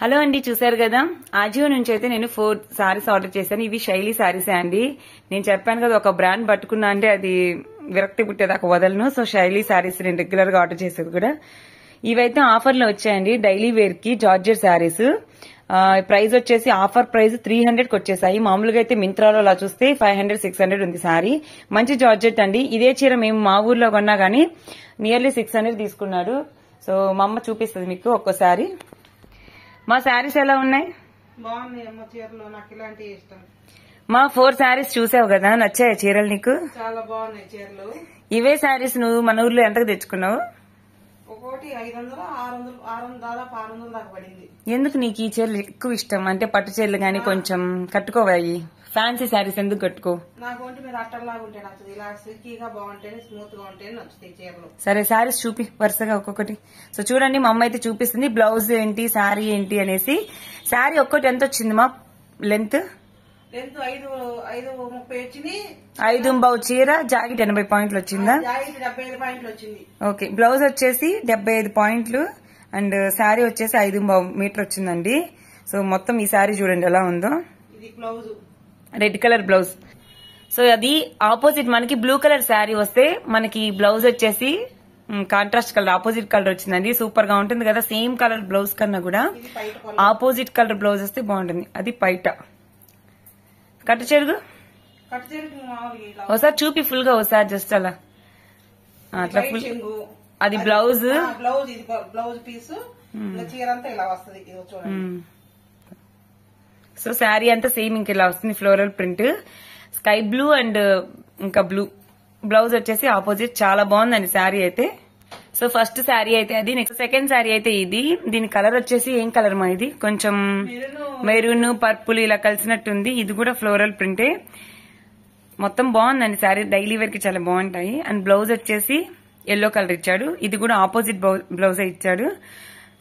Hello అండి, చూసారు కదా ఆజియో నుంచి అయితే నేను 4 సారీస్ ఆర్డర్ చేశాను. ఇవి శైలి సారీసే అండి. నేను చెప్పాను కదా ఒక బ్రాండ్ పట్టుకున్నా అంటే అది విరక్తి పుట్టేదాకా వదలను. సో శైలి సారీస్ నేను రెగ్యులర్ గా ఆర్డర్ చేసేది కూడా. ఇవైతే ఆఫర్ లో వచ్చాయండి. డైలీ వేర్ కి జార్జెట్ సారీస్. ప్రైస్ వచ్చేసి ఆఫర్ ప్రైస్ 300 కి వచ్చేసాయి. మామూలుగా అయితే మింత్రాలో అలా చూస్తే 500, 600 ఉంది సారీ. మంచి జార్జెట్ అండి. ఇదే చీర మేము మా ఊర్లో కొన్నా గానీ నియర్లీ 600 తీసుకున్నాడు. సో మా అమ్మ చూపిస్తుంది మీకు ఒక్కోసారి. మా శారీస్ ఎలా ఉన్నాయి? బాగున్నాయి అమ్మ. చీరలు నాకు ఇలాంటివి ఇష్టం. మా 4 శారీస్ చూసావు కదా, నచ్చాయి చీరలు నీకు? చాలా బాగున్నాయి చీరలు. ఇవే శారీస్ నువ్వు మన ఊర్లో ఎంతకు తెచ్చుకున్నావు? ఒక్కోటి 500, 600 దాదాపు 600 దాకా పడింది. ఎందుకు నీకు ఈ చీరలు ఎక్కువ ఇష్టం? అంటే పట్టు చీరలు గానీ కొంచెం కట్టుకోవాలి. ఫ్యాన్సీ శారీస్ ఎందుకు కట్టుకో? నాకు ఒంటి మీద అట్టలాగా ఉంటే నచ్చదు. ఇలా సిల్కీగా బాగుంటేనే, స్మూత్ గా ఉంటేనే నచ్చుతాయి చీరలు. సరే శారీస్ చూపి వరుసగా ఒక్కొక్కటి. సో చూడండి, మా అమ్మ అయితే చూపిస్తుంది బ్లౌజ్ ఏంటి, శారీ ఏంటి అనేసి. శారీ ఒక్కటి ఎంత వచ్చింది మా లెంత్? 5:30 వచ్చింది. 5.25 చీర, జాకెట్ 80 పాయింట్లు వచ్చిందా? జాకెట్ 75 పాయింట్లు వచ్చింది. ఓకే, బ్లౌజ్ వచ్చేసి 75 పాయింట్లు అండ్ శారీ వచ్చేసి 5.25 మీటర్ వచ్చిందండి. సో మొత్తం ఈ శారీ చూడండి ఎలా ఉందో. ఇది blouse, red colour blouse. So అది ఆపోజిట్ మనకి బ్లూ కలర్ శారీ వస్తే మనకి బ్లౌజ్ వచ్చేసి కాంట్రాస్ట్ కలర్, ఆపోజిట్ కలర్ వచ్చిందండి. సూపర్ గా ఉంటుంది కదా. సేమ్ కలర్ బ్లౌజ్ కన్నా కూడా ఆపోజిట్ కలర్ బ్లౌజ్ వస్తే బాగుంటుంది. అది పైట కట్టు చెరుగు. ఒకసారి చూపి ఫుల్ గా, ఒకసారి జస్ట్ అలా అట్లా ఫుల్. అది బ్లౌజ్, బ్లౌజ్ పీస్. చీర అంతా ఇలా వస్తుంది. చూడండి. సో శారీ అంతా సేమ్ ఇంక ఇలా వస్తుంది. Floral print, sky blue and ఇంకా బ్లూ. బ్లౌజ్ వచ్చేసి ఆపోజిట్. చాలా బాగుందండి శారీ అయితే. సో ఫస్ట్ శారీ అయితే అది. నెక్స్ట్ సెకండ్ శారీ అయితే ఇది. దీని కలర్ వచ్చేసి ఏం కలర్ మా? ఇది కొంచెం మెరూన్ పర్పుల్ ఇలా కలిసినట్టుంది. ఇది కూడా ఫ్లోరల్ ప్రింటే. మొత్తం బాగుందండి శారీ. డైలీ వేర్ కి చాలా బాగుంటాయి. అండ్ బ్లౌజ్ వచ్చేసి ఎల్లో కలర్ ఇచ్చాడు. ఇది కూడా ఆపోజిట్ బ్లౌజ్ ఇచ్చాడు.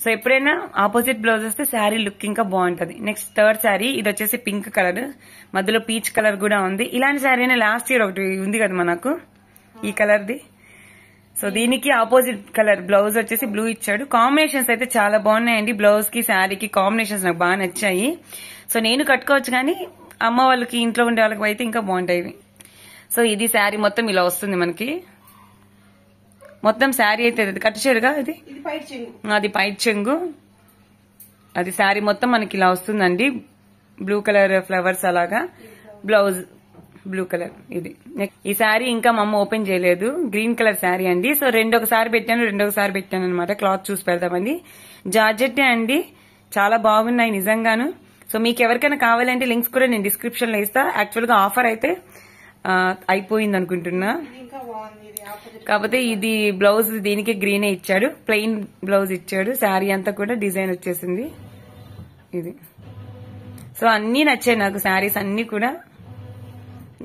సో ఎప్పుడైనా ఆపోజిట్ బ్లౌజ్ వస్తే శారీ లుక్ ఇంకా బాగుంటది. Next third sari. ఇది వచ్చేసి పింక్ కలర్, మధ్యలో పీచ్ కలర్ కూడా ఉంది. ఇలాంటి శారీ లాస్ట్ ఇయర్ ఒకటి ఉంది కదా మనకు, ఈ కలర్ ది. సో దీనికి ఆపోజిట్ కలర్ బ్లౌజ్ వచ్చేసి బ్లూ ఇచ్చాడు. కాంబినేషన్స్ అయితే చాలా బాగున్నాయండి. బ్లౌజ్ కి శారీకి కాంబినేషన్స్ నాకు బాగా నచ్చాయి. సో నేను కట్టుకోవచ్చు కానీ అమ్మ వాళ్ళకి, ఇంట్లో ఉండే వాళ్ళకి అయితే ఇంకా బాగుంటాయి. సో ఇది శారీ మొత్తం ఇలా వస్తుంది మనకి. మొత్తం శారీ అయితే కట్టు చీరగా ఇది. అది పైట్ చెంగు. అది శారీ మొత్తం మనకి ఇలా వస్తుందండి. బ్లూ కలర్ ఫ్లవర్స్ అలాగా. Blouse blue colour. ఇది ఈ శారీ ఇంకా మా అమ్మ ఓపెన్ చేయలేదు. గ్రీన్ కలర్ శారీ అండి. సో రెండొకసారి పెట్టాను అనమాట. క్లాత్ చూసి పెడతామండి. జార్జెట్ అండి, చాలా బాగున్నాయి నిజంగాను. సో మీకు ఎవరికైనా కావాలంటే లింక్స్ కూడా నేను డిస్క్రిప్షన్ లో ఇస్తా. యాక్చువల్ గా ఆఫర్ అయితే అయిపోయింది అనుకుంటున్నా. కాకపోతే ఇది బ్లౌజ్ దీనికి గ్రీనే ఇచ్చాడు. ప్లెయిన్ బ్లౌజ్ ఇచ్చాడు. శారీ అంతా కూడా డిజైన్ వచ్చేసింది ఇది. సో అన్ని నచ్చాయి నాకు శారీస్ అన్ని కూడా.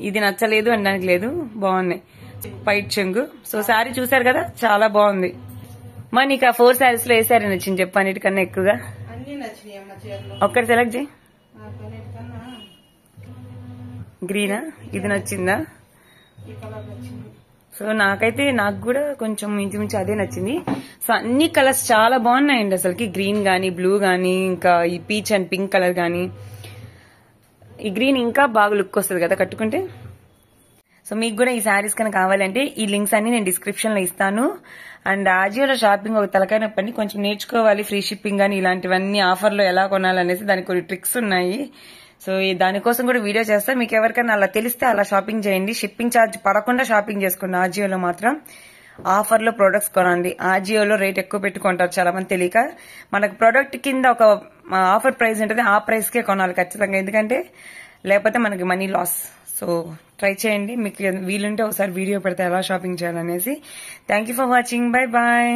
ఇది నచ్చలేదు అనడానికి లేదు, బాగున్నాయి. పైట్ చెంగు. సో శారీ చూసారు కదా, చాలా బాగుంది. మా నీకు ఆ 4 శారీస్ లో ఏ శారీ నచ్చింది చెప్పు అన్నిటికన్నా ఎక్కువగా? ఒక్కటి సెలెక్ట్ చేయి. గ్రీనా? ఇది నచ్చిందా? సో నాకు కూడా కొంచెం ఇంచుమించు అదే నచ్చింది. సో అన్ని కలర్స్ చాలా బాగున్నాయండి అసలుకి. గ్రీన్ గానీ, బ్లూ గానీ, ఇంకా ఈ పీచ్ అండ్ పింక్ కలర్ గానీ. ఈ గ్రీన్ ఇంకా బాగా లుక్ వస్తుంది కదా కట్టుకుంటే. సో మీకు కూడా ఈ శారీస్ కన్నా కావాలంటే ఈ లింక్స్ అన్ని నేను డిస్క్రిప్షన్ లో ఇస్తాను. అండ్ ఆజియోలో షాపింగ్ ఒక తలకాయ నొప్పి, కొంచెం నేర్చుకోవాలి. ఫ్రీ షిప్పింగ్ గానీ ఇలాంటివన్నీ ఆఫర్లో ఎలా కొనాలనేసి దానికి కొన్ని ట్రిక్స్ ఉన్నాయి. సో దానికోసం కూడా వీడియో చేస్తా. మీకు ఎవరికైనా అలా తెలిస్తే అలా షాపింగ్ చేయండి. షిప్పింగ్ ఛార్జ్ పడకుండా షాపింగ్ చేసుకోండి. ఆజియోలో మాత్రం ఆఫర్ లో ప్రొడక్ట్స్ కొనండి. ఆజియోలో రేట్ ఎక్కువ పెట్టుకుంటారు చాలా మంది తెలియక. మనకు ప్రొడక్ట్ కింద ఒక ఆఫర్ ప్రైస్ ఉంటుంది, ఆ ప్రైస్ కే కొనాలి ఖచ్చితంగా. ఎందుకంటే లేకపోతే మనకి మనీ లాస్. సో ట్రై చేయండి. మీకు వీలుంటే ఒకసారి వీడియో పెడితే ఎలా షాపింగ్ చేయాలనేసి. Thank you for watching. Bye bye.